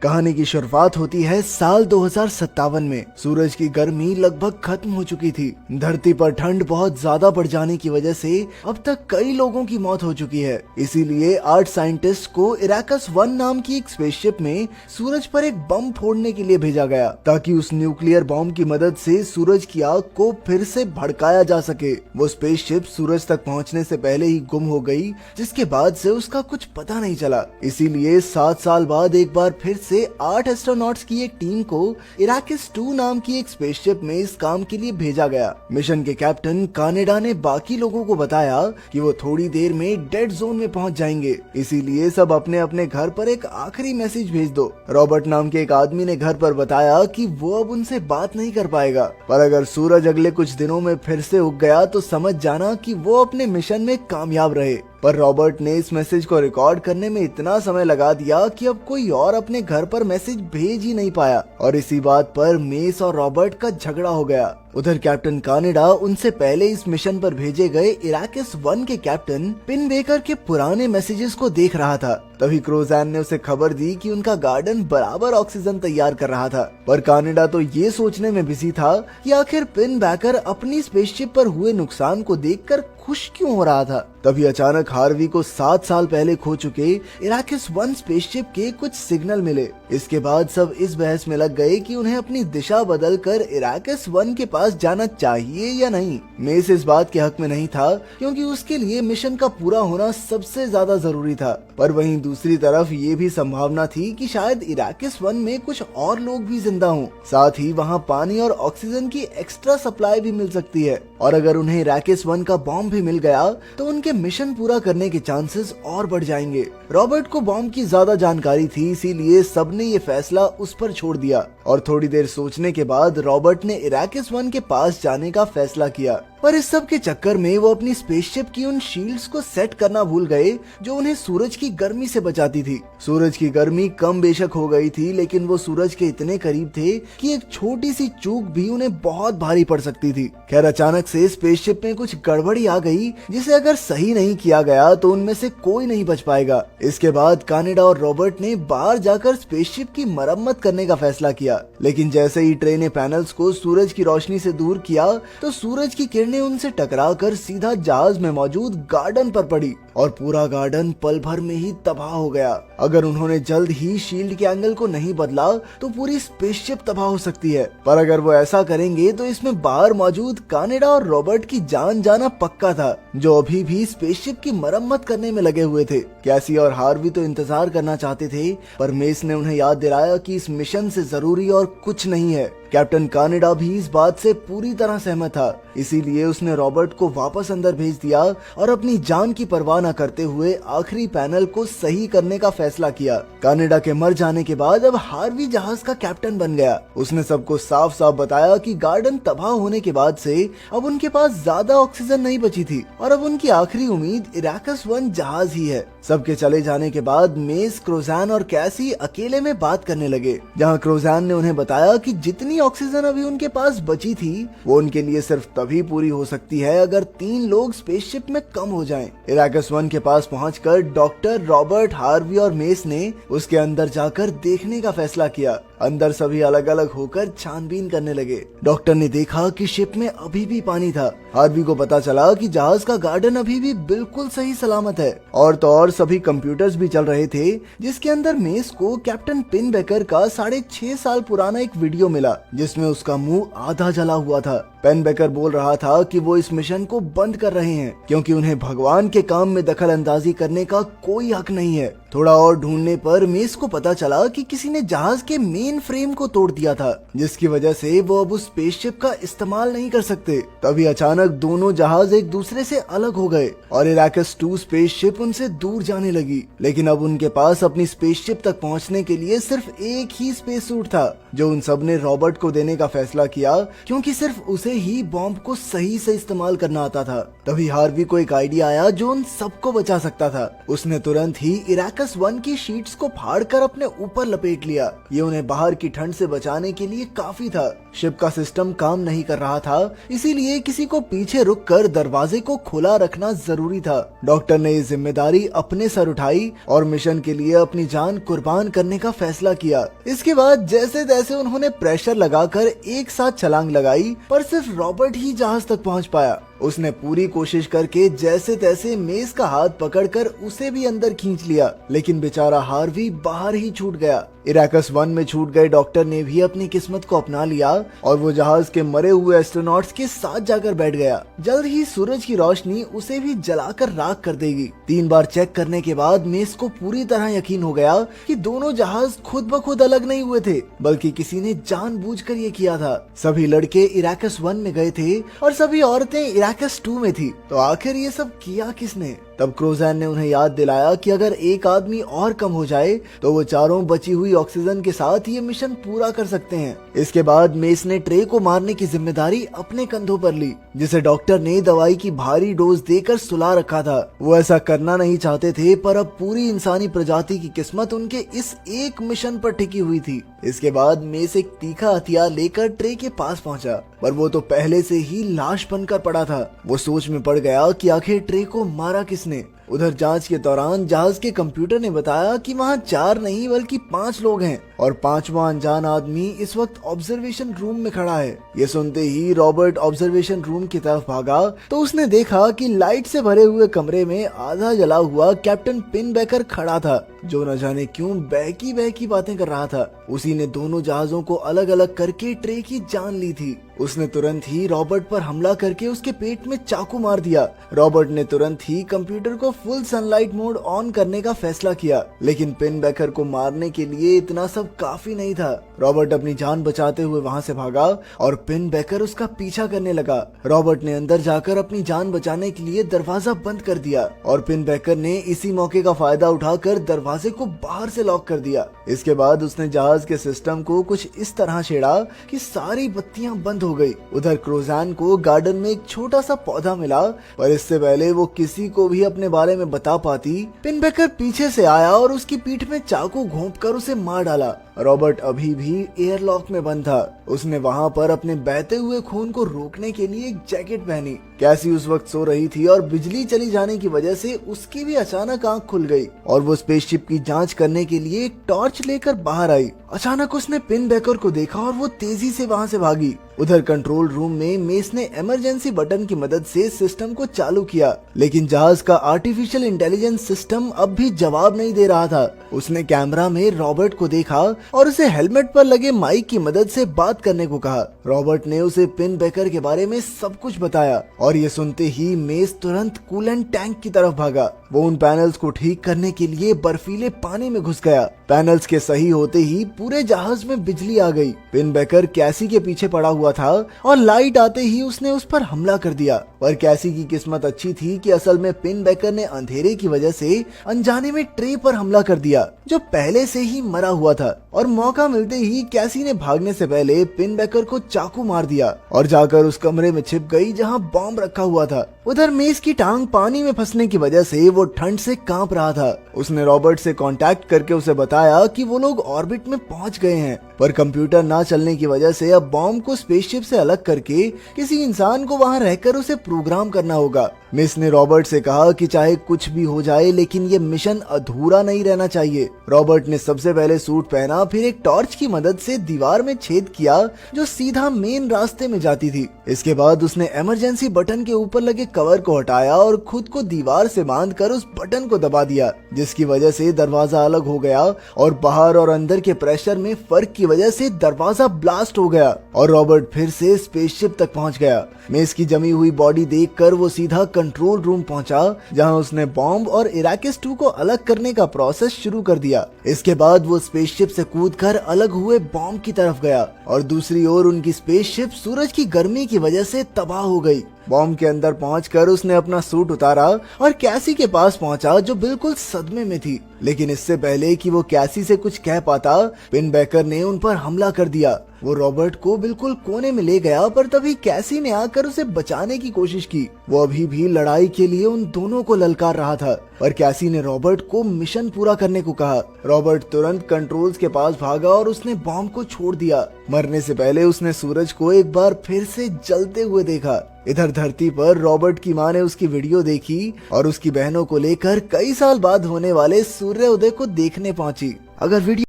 कहानी की शुरुआत होती है साल 2057 में। सूरज की गर्मी लगभग खत्म हो चुकी थी। धरती पर ठंड बहुत ज्यादा बढ़ जाने की वजह से अब तक कई लोगों की मौत हो चुकी है। इसीलिए 8 साइंटिस्ट को इराकस 1 नाम की एक स्पेसशिप में सूरज पर एक बम फोड़ने के लिए भेजा गया, ताकि उस न्यूक्लियर बम की मदद से सूरज की आग को फिर से भड़काया जा सके। वो स्पेसशिप सूरज तक पहुंचने से पहले ही गुम हो गई, जिसके बाद से उसका कुछ पता नहीं चला। इसीलिए 7 साल बाद एक बार फिर से 8 एस्ट्रोनॉट्स की एक टीम को इराकस 2 नाम की एक स्पेसशिप में इस काम के लिए भेजा गया। मिशन के कैप्टन कानेडा ने बाकी लोगों को बताया कि वो थोड़ी देर में डेड जोन में पहुंच जाएंगे, इसीलिए सब अपने अपने घर पर एक आखिरी मैसेज भेज दो। रॉबर्ट नाम के एक आदमी ने घर पर बताया कि वो अब उनसे बात नहीं कर पाएगा, पर अगर सूरज अगले कुछ दिनों में फिर से उग गया तो समझ जाना कि वो अपने मिशन में कामयाब रहे। पर रॉबर्ट ने इस मैसेज को रिकॉर्ड करने में इतना समय लगा दिया कि अब कोई और अपने घर पर मैसेज भेज ही नहीं पाया, और इसी बात पर मेस और रॉबर्ट का झगड़ा हो गया। उधर कैप्टन कानेडा उनसे पहले इस मिशन पर भेजे गए इराकस 1 के कैप्टन पिन बेकर के पुराने मैसेजेस को देख रहा था। तभी क्रोजैन ने उसे खबर दी कि उनका गार्डन बराबर ऑक्सीजन तैयार कर रहा था। पर कानेडा तो ये सोचने में बिजी था कि आखिर पिन बेकर अपनी स्पेसशिप पर हुए नुकसान को देखकर खुश क्यों हो रहा था। तभी अचानक हार्वी को 7 साल पहले खो चुके इराकस 1 स्पेसशिप के कुछ सिग्नल मिले। इसके बाद सब इस बहस में लग गए कि उन्हें अपनी दिशा बदलकर इराकस 1 के पास जाना चाहिए या नहीं। मेस इस बात के हक में नहीं था, क्योंकि उसके लिए मिशन का पूरा होना सबसे ज्यादा जरूरी था। पर वहीं दूसरी तरफ ये भी संभावना थी कि शायद इराकस 1 में कुछ और लोग भी जिंदा हों। साथ ही वहाँ पानी और ऑक्सीजन की एक्स्ट्रा सप्लाई भी मिल सकती है, और अगर उन्हें इराकस 1 का बॉम्ब भी मिल गया तो उनके मिशन पूरा करने के चांसेस और बढ़ जाएंगे। रॉबर्ट को बॉम्ब की ज्यादा जानकारी थी, इसीलिए सबने ये फैसला उस पर छोड़ दिया, और थोड़ी देर सोचने के बाद रॉबर्ट ने इराकस 1 के पास जाने का फैसला किया। पर इस सब के चक्कर में वो अपनी स्पेसशिप की उन शील्ड्स को सेट करना भूल गए जो उन्हें सूरज की गर्मी से बचाती थी। सूरज की गर्मी कम बेशक हो गई थी, लेकिन वो सूरज के इतने करीब थे कि एक छोटी सी चूक भी उन्हें बहुत भारी पड़ सकती थी। खैर, अचानक से स्पेसशिप में कुछ गड़बड़ी आ गई, जिसे अगर सही नहीं किया गया तो उनमें से कोई नहीं बच पाएगा। इसके बाद कानेडा और रॉबर्ट ने बाहर जाकर स्पेसशिप की मरम्मत करने का फैसला किया, लेकिन जैसे ही ट्रे ने पैनल्स को सूरज की रोशनी से दूर किया तो सूरज की किरणें उनसे टकराकर सीधा जहाज में मौजूद गार्डन पर पड़ी, और पूरा गार्डन पल भर में ही तबाह हो गया। अगर उन्होंने जल्द ही शील्ड के एंगल को नहीं बदला तो पूरी स्पेसशिप तबाह हो सकती है। पर अगर वो ऐसा करेंगे तो इसमें बाहर मौजूद कानेडा और रॉबर्ट की जान जाना पक्का था, जो अभी भी स्पेसशिप की मरम्मत करने में लगे हुए थे। कैसी और हार्वी तो इंतजार करना चाहते थे, पर मेस ने उन्हें याद दिलाया कि इस मिशन से जरूरी और कुछ नहीं है। कैप्टन कानेडा भी इस बात से पूरी तरह सहमत था, इसीलिए उसने रॉबर्ट को वापस अंदर भेज दिया और अपनी जान की परवाह न करते हुए आखिरी पैनल को सही करने का फैसला किया। कानेडा के मर जाने के बाद अब हार्वी जहाज का कैप्टन बन गया। उसने सबको साफ साफ बताया कि गार्डन तबाह होने के बाद से अब उनके पास ज्यादा ऑक्सीजन नहीं बची थी, और अब उनकी आखिरी उम्मीद इराकस 1 जहाज ही है। सबके चले जाने के बाद मेस, क्रोजैन और कैसी अकेले में बात करने लगे, जहाँ क्रोजैन ने उन्हें बताया कि जितनी ऑक्सीजन अभी उनके पास बची थी वो उनके लिए सिर्फ तभी पूरी हो सकती है अगर 3 लोग स्पेसशिप में कम हो जाएं। इराकस 1 के पास पहुंचकर डॉक्टर, रॉबर्ट, हार्वी और मेस ने उसके अंदर जाकर देखने का फैसला किया। अंदर सभी अलग अलग होकर छानबीन करने लगे। डॉक्टर ने देखा कि शिप में अभी भी पानी था। हार्वी को पता चला कि जहाज का गार्डन अभी भी बिल्कुल सही सलामत है, और तो और सभी कंप्यूटर्स भी चल रहे थे, जिसके अंदर मेस को कैप्टन पिन बेकर का 6.5 साल पुराना एक वीडियो मिला, जिसमें उसका मुंह आधा जला हुआ था। पिन बेकर बोल रहा था कि वो इस मिशन को बंद कर रहे हैं, क्योंकि उन्हें भगवान के काम में दखल अंदाजी करने का कोई हक नहीं है। थोड़ा और ढूंढने पर मेस को पता चला कि किसी ने जहाज के मेन फ्रेम को तोड़ दिया था, जिसकी वजह से वो अब उस स्पेसशिप का इस्तेमाल नहीं कर सकते। तभी अचानक दोनों जहाज एक दूसरे से अलग हो गए और इराकस 2 स्पेसशिप उनसे दूर जाने लगी। लेकिन अब उनके पास अपनी स्पेसशिप तक पहुंचने के लिए सिर्फ एक ही स्पेस सूट था, जो उन सब ने रॉबर्ट को देने का फैसला किया, क्योंकि सिर्फ उसे उसे ही बॉम्ब को सही से इस्तेमाल करना आता था। तभी हार्वी को एक आइडिया आया जो उन सबको बचा सकता था। उसने तुरंत ही इराकस 1 की शीट्स को फाड़कर अपने ऊपर लपेट लिया। ये उन्हें बाहर की ठंड से बचाने के लिए काफी था। शिप का सिस्टम काम नहीं कर रहा था, इसीलिए किसी को पीछे रुककर दरवाजे को खुला रखना जरूरी था। डॉक्टर ने ये जिम्मेदारी अपने सर उठाई और मिशन के लिए अपनी जान कुर्बान करने का फैसला किया। इसके बाद जैसे तैसे उन्होंने प्रेशर लगाकर एक साथ छलांग लगाई, पर सिर्फ रॉबर्ट ही जहाज तक पहुंच पाया। उसने पूरी कोशिश करके जैसे तैसे मेस का हाथ पकड़कर उसे भी अंदर खींच लिया, लेकिन बेचारा हार्वी बाहर ही छूट गया। इराकस 1 में छूट गए डॉक्टर ने भी अपनी किस्मत को अपना लिया और वो जहाज के मरे हुए एस्ट्रोनॉट्स के साथ जाकर बैठ गया। जल्द ही सूरज की रोशनी उसे भी जलाकर राख कर देगी। 3 बार चेक करने के बाद मेस को पूरी तरह यकीन हो गया कि दोनों जहाज खुद ब खुद अलग नहीं हुए थे, बल्कि किसी ने जानबूझकर ये किया था। सभी लड़के इराकस 1 में गए थे और सभी औरतें इराकस 2 में थी। तो आखिर ये सब किया किसने? तब क्रोजैन ने उन्हें याद दिलाया कि अगर एक आदमी और कम हो जाए तो वो चारों बची हुई ऑक्सीजन के साथ ये मिशन पूरा कर सकते हैं। इसके बाद मेस ने ट्रे को मारने की जिम्मेदारी अपने कंधों पर ली, जिसे डॉक्टर ने दवाई की भारी डोज देकर सुला रखा था। वो ऐसा करना नहीं चाहते थे, पर अब पूरी इंसानी प्रजाति की किस्मत उनके इस एक मिशन पर टिकी हुई थी। इसके बाद मेस एक तीखा हथियार लेकर ट्रे के पास पहुंचा, पर वो तो पहले से ही लाश बनकर पड़ा था। वो सोच में पड़ गया कि आखिर ट्रे को मारा किसने। उधर जांच के दौरान जहाज के कंप्यूटर ने बताया कि वहाँ 4 नहीं बल्कि 5 लोग हैं और 5वां अनजान आदमी इस वक्त ऑब्जर्वेशन रूम में खड़ा है। ये सुनते ही रॉबर्ट ऑब्जर्वेशन रूम की तरफ भागा तो उसने देखा कि लाइट से भरे हुए कमरे में आधा जला हुआ कैप्टन पिनबेकर खड़ा था, जो न जाने क्यों बहकी बहकी बातें कर रहा था। उसी ने दोनों जहाजों को अलग अलग करके ट्रे की जान ली थी। उसने तुरंत ही रॉबर्ट पर हमला करके उसके पेट में चाकू मार दिया। रॉबर्ट ने तुरंत ही कंप्यूटर को फुल सनलाइट मोड ऑन करने का फैसला किया, लेकिन पिनबेकर को मारने के लिए इतना सब काफी नहीं था। रॉबर्ट अपनी जान बचाते हुए वहां से भागा और पिनबेकर उसका पीछा करने लगा। रॉबर्ट ने अंदर जाकर अपनी जान बचाने के लिए दरवाजा बंद कर दिया और पिनबेकर ने इसी मौके का फायदा उठाकर दरवाजे को बाहर से लॉक कर दिया। इसके बाद उसने जहाज के सिस्टम को कुछ इस तरह छेड़ा कि सारी बत्तियां बंद हो गई। उधर क्रोजैन को गार्डन में एक छोटा सा पौधा मिला, पर इससे पहले वो किसी को भी अपने बारे में बता पाती, पिनबेकर पीछे से आया और उसकी पीठ में चाकू घोंपकर उसे मार डाला। रॉबर्ट अभी भी एयरलॉक में बंद था। उसने वहां पर अपने बहते हुए खून को रोकने के लिए एक जैकेट पहनी। कैसी उस वक्त सो रही थी और बिजली चली जाने की वजह से उसकी भी अचानक आंख खुल गई और वो स्पेसशिप की जांच करने के लिए एक टॉर्च लेकर बाहर आई। अचानक उसने पिनबेकर को देखा और वो तेजी से वहां से भागी। उधर कंट्रोल रूम में मेस ने इमरजेंसी बटन की मदद से सिस्टम को चालू किया, लेकिन जहाज का आर्टिफिशियल इंटेलिजेंस सिस्टम अब भी जवाब नहीं दे रहा था। उसने कैमरा में रॉबर्ट को देखा और उसे हेलमेट पर लगे माइक की मदद से बात करने को कहा। रॉबर्ट ने उसे पिनबेकर के बारे में सब कुछ बताया और ये सुनते ही मेस तुरंत कूलेंट टैंक की तरफ भागा। वो उन पैनल्स को ठीक करने के लिए बर्फीले पानी में घुस गया। पैनल्स के सही होते ही पूरे जहाज में बिजली आ गई। पिनबेकर कैसी के पीछे पड़ा हुआ था और लाइट आते ही उसने उस पर हमला कर दिया, पर कैसी की किस्मत अच्छी थी कि असल में पिनबेकर ने अंधेरे की वजह से अनजाने में ट्रे पर हमला कर दिया, जो पहले से ही मरा हुआ था। और मौका मिलते ही कैसी ने भागने से पहले पिनबेकर को चाकू मार दिया और जाकर उस कमरे में छिप गई जहां बॉम्ब रखा हुआ था। उधर मेस की टांग पानी में फंसने की वजह से वो ठंड से कांप रहा था। उसने रॉबर्ट से कांटेक्ट करके उसे बताया कि वो लोग ऑर्बिट में पहुंच गए हैं, पर कंप्यूटर ना चलने की वजह से अब बॉम्ब को स्पेसशिप से अलग करके किसी इंसान को वहां रहकर उसे प्रोग्राम करना होगा। मिस ने रॉबर्ट से कहा कि चाहे कुछ भी हो जाए, लेकिन ये मिशन अधूरा नहीं रहना चाहिए। रॉबर्ट ने सबसे पहले सूट पहना, फिर एक टॉर्च की मदद से दीवार में छेद किया जो सीधा मेन रास्ते में जाती थी। इसके बाद उसने इमरजेंसी बटन के ऊपर लगे कवर को हटाया और खुद को दीवार से बांधकर उस बटन को दबा दिया, जिसकी वजह से दरवाजा अलग हो गया और बाहर और अंदर के प्रेशर में फर्क की वजह से दरवाजा ब्लास्ट हो गया और रॉबर्ट फिर से स्पेसशिप तक पहुंच गया। मेस की जमी हुई बॉडी देखकर वो सीधा कंट्रोल रूम पहुंचा, जहां उसने बॉम्ब और इराकिस 2 को अलग करने का प्रोसेस शुरू कर दिया। इसके बाद वो स्पेसशिप से कूदकर अलग हुए बॉम्ब की तरफ गया और दूसरी ओर उनकी स्पेसशिप सूरज की गर्मी की वजह से तबाह हो गई। बॉम्ब के अंदर पहुंचकर उसने अपना सूट उतारा और कैसी के पास पहुंचा जो बिल्कुल सदमे में थी। लेकिन इससे पहले कि वो कैसी से कुछ कह पाता, पिन बेकर ने उन पर हमला कर दिया। वो रॉबर्ट को बिल्कुल कोने में ले गया, पर तभी कैसी ने आकर उसे बचाने की कोशिश की। वो अभी भी लड़ाई के लिए उन दोनों को ललकार रहा था, पर कैसी ने रॉबर्ट को मिशन पूरा करने को कहा। रॉबर्ट तुरंत कंट्रोल्स के पास भागा और उसने बॉम्ब को छोड़ दिया। मरने से पहले उसने सूरज को एक बार फिर से जलते हुए देखा। इधर धरती पर रॉबर्ट की मां ने उसकी वीडियो देखी और उसकी बहनों को लेकर कई साल बाद होने वाले सूर्योदय को देखने पहुंची। अगर वीडियो